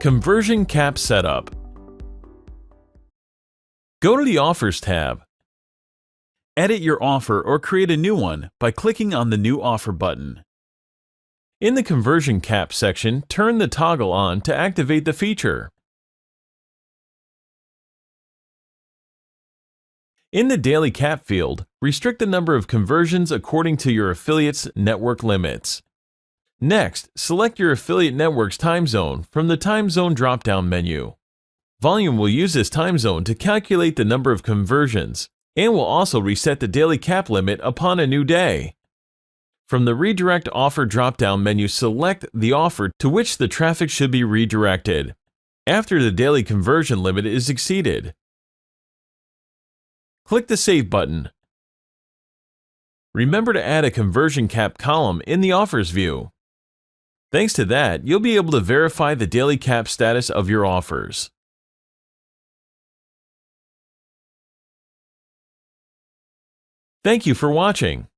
Conversion Cap Setup. Go to the Offers tab. Edit your offer or create a new one by clicking on the New Offer button. In the Conversion Cap section, turn the toggle on to activate the feature. In the Daily Cap field, restrict the number of conversions according to your affiliate's network limits. Next, select your affiliate network's time zone from the Time Zone drop-down menu. Volume will use this time zone to calculate the number of conversions and will also reset the daily cap limit upon a new day. From the Redirect Offer drop-down menu, select the offer to which the traffic should be redirected after the daily conversion limit is exceeded. Click the Save button. Remember to add a conversion cap column in the Offers view. Thanks to that, you'll be able to verify the daily cap status of your offers. Thank you for watching.